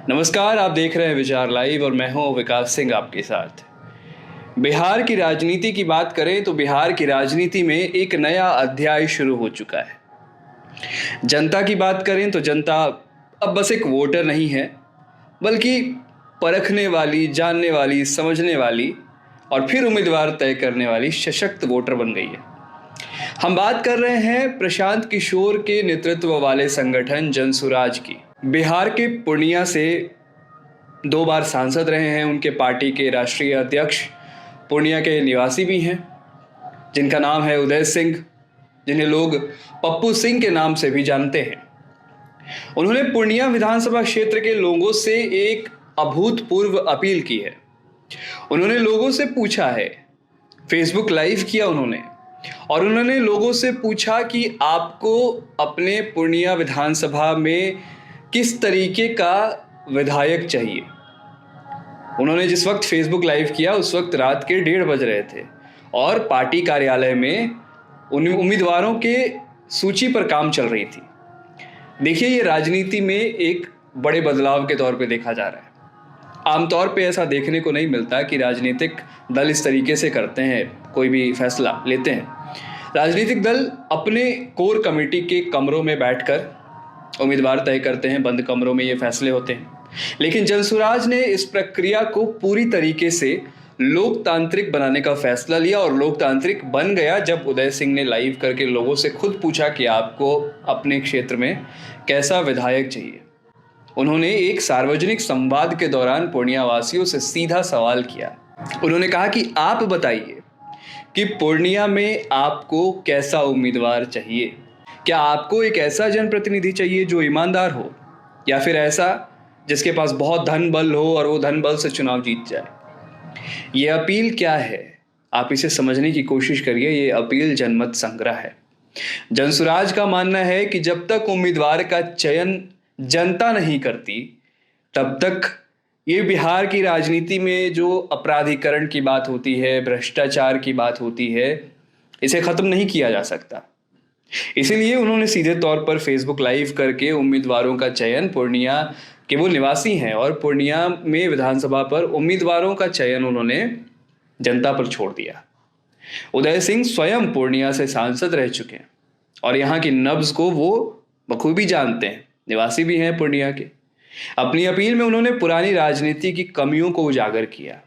नमस्कार, आप देख रहे हैं विचार लाइव और मैं हूं विकास सिंह आपके साथ। बिहार की राजनीति की बात करें तो बिहार की राजनीति में एक नया अध्याय शुरू हो चुका है। जनता की बात करें तो जनता अब बस एक वोटर नहीं है, बल्कि परखने वाली, जानने वाली, समझने वाली और फिर उम्मीदवार तय करने वाली सशक्त वोटर बन गई है। हम बात कर रहे हैं प्रशांत किशोर के नेतृत्व वाले संगठन जनसुराज की। बिहार के पूर्णिया से 2 बार सांसद रहे हैं उनके पार्टी के राष्ट्रीय अध्यक्ष, पूर्णिया के निवासी भी हैं, जिनका नाम है उदय सिंह, जिन्हें लोग पप्पू सिंह के नाम से भी जानते हैं। उन्होंने पूर्णिया विधानसभा क्षेत्र के लोगों से एक अभूतपूर्व अपील की है। उन्होंने लोगों से पूछा है, फेसबुक लाइव किया उन्होंने, और उन्होंने लोगों से पूछा कि आपको अपने पूर्णिया विधानसभा में किस तरीके का विधायक चाहिए। उन्होंने जिस वक्त फेसबुक लाइव किया उस वक्त रात के 1:30 बज रहे थे और पार्टी कार्यालय में उन उम्मीदवारों के सूची पर काम चल रही थी। देखिए, ये राजनीति में एक बड़े बदलाव के तौर पे देखा जा रहा है। आमतौर पे ऐसा देखने को नहीं मिलता कि राजनीतिक दल इस तरीके से करते हैं, कोई भी फैसला लेते हैं। राजनीतिक दल अपने कोर कमेटी के कमरों में बैठकर उम्मीदवार तय करते हैं, बंद कमरों में ये फैसले होते हैं। लेकिन जनसुराज ने इस प्रक्रिया को पूरी तरीके से लोकतांत्रिक बनाने का फैसला लिया और लोकतांत्रिक बन गया जब उदय सिंह ने लाइव करके लोगों से खुद पूछा कि आपको अपने क्षेत्र में कैसा विधायक चाहिए। उन्होंने एक सार्वजनिक संवाद के दौरान पूर्णिया वासियों से सीधा सवाल किया। उन्होंने कहा कि आप बताइए कि पूर्णिया में आपको कैसा उम्मीदवार चाहिए। क्या आपको एक ऐसा जनप्रतिनिधि चाहिए जो ईमानदार हो, या फिर ऐसा जिसके पास बहुत धन बल हो और वो धन बल से चुनाव जीत जाए। ये अपील क्या है, आप इसे समझने की कोशिश करिए। ये अपील जनमत संग्रह है। जनसुराज का मानना है कि जब तक उम्मीदवार का चयन जनता नहीं करती, तब तक ये बिहार की राजनीति में जो अपराधीकरण की बात होती है, भ्रष्टाचार की बात होती है, इसे खत्म नहीं किया जा सकता। इसीलिए उन्होंने सीधे तौर पर फेसबुक लाइव करके उम्मीदवारों का चयन, पूर्णिया के वो निवासी हैं और पूर्णिया में विधानसभा पर उम्मीदवारों का चयन उन्होंने जनता पर छोड़ दिया। उदय सिंह स्वयं पूर्णिया से सांसद रह चुके हैं और यहाँ की नब्ज को वो बखूबी जानते हैं, निवासी भी हैं पूर्णिया के। अपनी अपील में उन्होंने पुरानी राजनीति की कमियों को उजागर किया।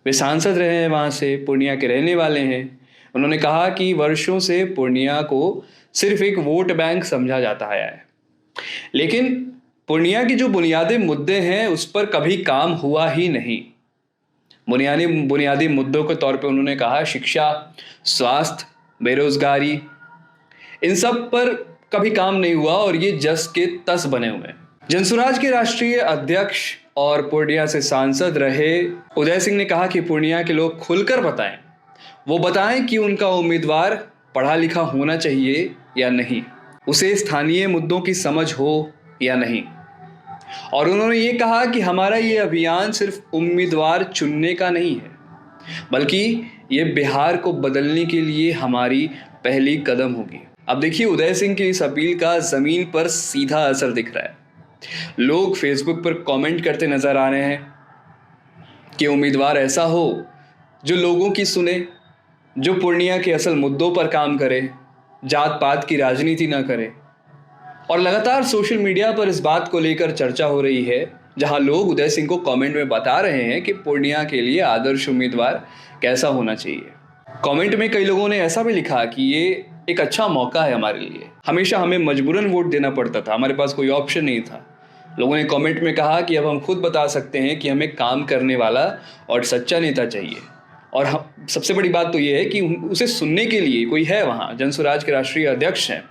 वे सांसद रहे हैं, वहाँ से पूर्णिया के रहने वाले हैं। उन्होंने कहा कि वर्षों से पूर्णिया को सिर्फ एक वोट बैंक समझा जाता आया है, लेकिन पूर्णिया की जो बुनियादी मुद्दे हैं उस पर कभी काम हुआ ही नहीं। बुनियादी मुद्दों के तौर पे उन्होंने कहा शिक्षा, स्वास्थ्य, बेरोजगारी, इन सब पर कभी काम नहीं हुआ और ये जस के तस बने हुए हैं। जनसुराज के राष्ट्रीय अध्यक्ष और पूर्णिया से सांसद रहे उदय सिंह ने कहा कि पूर्णिया के लोग खुलकर बताएं, वो बताएं कि उनका उम्मीदवार पढ़ा लिखा होना चाहिए या नहीं, उसे स्थानीय मुद्दों की समझ हो या नहीं। और उन्होंने ये कहा कि हमारा ये अभियान सिर्फ उम्मीदवार चुनने का नहीं है, बल्कि ये बिहार को बदलने के लिए हमारी पहली कदम होगी। अब देखिए, उदय सिंह की इस अपील का जमीन पर सीधा असर दिख रहा है। लोग फेसबुक पर कमेंट करते नजर आ रहे हैं कि उम्मीदवार ऐसा हो जो लोगों की सुने, जो पूर्णिया के असल मुद्दों पर काम करे, जात पात की राजनीति ना करे। और लगातार सोशल मीडिया पर इस बात को लेकर चर्चा हो रही है, जहां लोग उदय सिंह को कमेंट में बता रहे हैं कि पूर्णिया के लिए आदर्श उम्मीदवार कैसा होना चाहिए। कमेंट में कई लोगों ने ऐसा भी लिखा कि ये एक अच्छा मौका है हमारे लिए, हमेशा हमें मजबूरन वोट देना पड़ता था, हमारे पास कोई ऑप्शन नहीं था। लोगों ने कमेंट में कहा कि अब हम खुद बता सकते हैं कि हमें काम करने वाला और सच्चा नेता चाहिए। और सबसे बड़ी बात तो ये है कि उसे सुनने के लिए कोई है वहाँ। जनसुराज के राष्ट्रीय अध्यक्ष हैं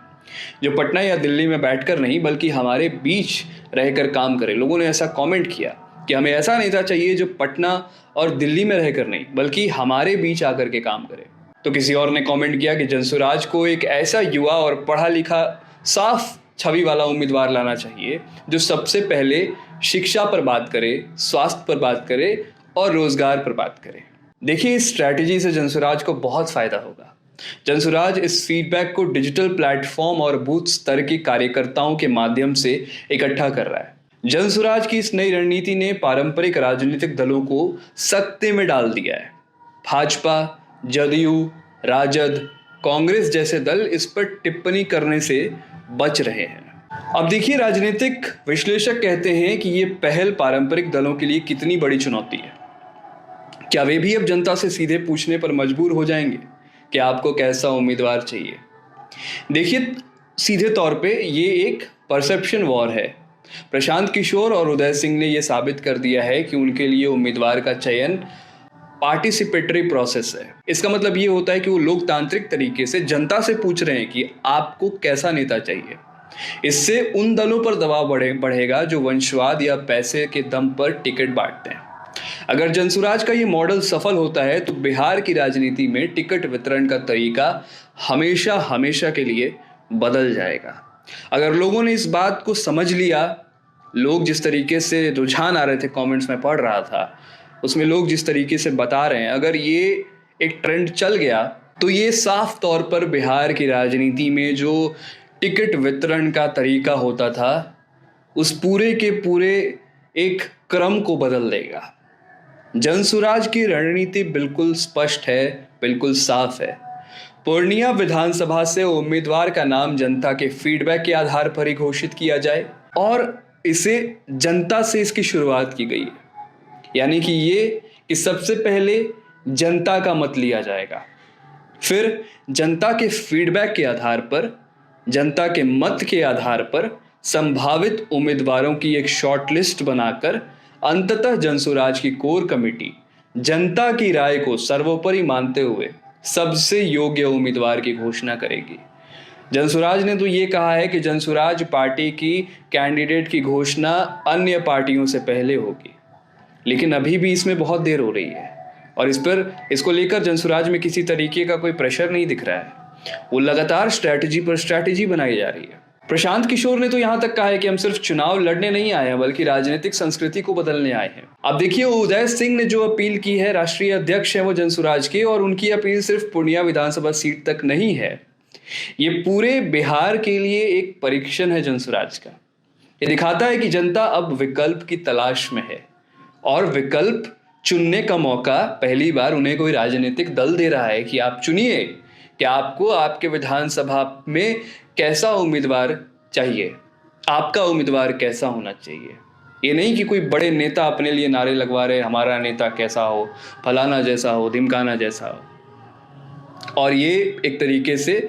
जो पटना या दिल्ली में बैठकर नहीं बल्कि हमारे बीच रहकर काम करे। लोगों ने ऐसा कमेंट किया कि हमें ऐसा नेता चाहिए जो पटना और दिल्ली में रहकर नहीं बल्कि हमारे बीच आकर के काम करे। तो किसी और ने कमेंट किया कि जनसुराज को एक ऐसा युवा और पढ़ा लिखा साफ छवि वाला उम्मीदवार लाना चाहिए जो सबसे पहले शिक्षा पर बात करे, स्वास्थ्य पर बात करे और रोजगार पर बात करे। देखिए, इस स्ट्रैटेजी से जनसुराज को बहुत फायदा होगा। जनसुराज इस फीडबैक को डिजिटल प्लेटफॉर्म और बूथ स्तर के कार्यकर्ताओं के माध्यम से इकट्ठा कर रहा है। जनसुराज की इस नई रणनीति ने पारंपरिक राजनीतिक दलों को सकते में डाल दिया है। भाजपा, जदयू, राजद, कांग्रेस जैसे दल इस पर टिप्पणी करने से बच रहे हैं। अब देखिए, राजनीतिक विश्लेषक कहते हैं कि ये पहल पारंपरिक दलों के लिए कितनी बड़ी चुनौती है। क्या वे भी अब जनता से सीधे पूछने पर मजबूर हो जाएंगे कि आपको कैसा उम्मीदवार चाहिए? देखिए, सीधे तौर पे ये एक परसेप्शन वॉर है। प्रशांत किशोर और उदय सिंह ने यह साबित कर दिया है कि उनके लिए उम्मीदवार का चयन पार्टिसिपेटरी प्रोसेस है। इसका मतलब ये होता है कि वो लोकतांत्रिक तरीके से जनता से पूछ रहे हैं कि आपको कैसा नेता चाहिए। इससे उन दलों पर दबाव बढ़ेगा जो वंशवाद या पैसे के दम पर टिकट बांटते हैं। अगर जनसुराज का ये मॉडल सफल होता है तो बिहार की राजनीति में टिकट वितरण का तरीका हमेशा हमेशा के लिए बदल जाएगा। अगर लोगों ने इस बात को समझ लिया, लोग जिस तरीके से रुझान आ रहे थे, कमेंट्स में पढ़ रहा था, उसमें लोग जिस तरीके से बता रहे हैं, अगर ये एक ट्रेंड चल गया तो ये साफ तौर पर बिहार की राजनीति में जो टिकट वितरण का तरीका होता था उस पूरे के पूरे एक क्रम को बदल देगा। जनसुराज की रणनीति बिल्कुल स्पष्ट है, बिल्कुल साफ है। पूर्णिया विधानसभा से उम्मीदवार का नाम जनता के फीडबैक के आधार पर ही घोषित किया जाए और इसे जनता से इसकी शुरुआत की गई है। यानी कि सबसे पहले जनता का मत लिया जाएगा, फिर जनता के फीडबैक के आधार पर, जनता के मत के आधार पर संभावित उम्मीदवारों की एक शॉर्ट लिस्ट बनाकर अंततः जनसुराज की कोर कमेटी जनता की राय को सर्वोपरि मानते हुए सबसे योग्य उम्मीदवार की घोषणा करेगी। जनसुराज ने तो ये कहा है कि जनसुराज पार्टी की कैंडिडेट की घोषणा अन्य पार्टियों से पहले होगी, लेकिन अभी भी इसमें बहुत देर हो रही है और इसको लेकर जनसुराज में किसी तरीके का कोई प्रेशर नहीं दिख रहा है। वो लगातार स्ट्रैटेजी पर स्ट्रैटेजी बनाई जा रही है। प्रशांत किशोर ने तो यहां तक कहा है कि हम सिर्फ चुनाव लड़ने नहीं आए हैं बल्कि राजनीतिक संस्कृति को बदलने आए हैं। अब देखिए, उदय सिंह ने जो अपील की है, राष्ट्रीय अध्यक्ष है वो जनसुराज के, और उनकी अपील सिर्फ पूर्णिया विधानसभा सीट तक नहीं है, ये पूरे बिहार के लिए एक परीक्षण है जनसुराज का। ये दिखाता है कि जनता अब विकल्प की तलाश में है और विकल्प चुनने का मौका पहली बार उन्हें कोई राजनीतिक दल दे रहा है कि आप चुनिए कि आपको आपके विधानसभा में कैसा उम्मीदवार चाहिए, आपका उम्मीदवार कैसा होना चाहिए। ये नहीं कि कोई बड़े नेता अपने लिए नारे लगवा रहे, हमारा नेता कैसा हो, फलाना जैसा हो, ढिमकाना जैसा हो। और ये एक तरीके से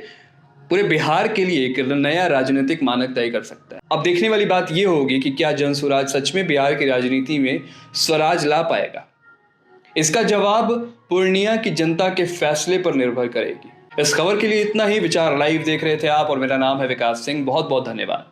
पूरे बिहार के लिए एक नया राजनीतिक मानक तय कर सकता है। अब देखने वाली बात ये होगी कि क्या जनसुराज सच में बिहार की राजनीति में स्वराज ला पाएगा। इसका जवाब पूर्णिया की जनता के फैसले पर निर्भर करेगी। इस खबर के लिए इतना ही। विचार लाइव देख रहे थे आप और मेरा नाम है विकास सिंह। बहुत बहुत धन्यवाद।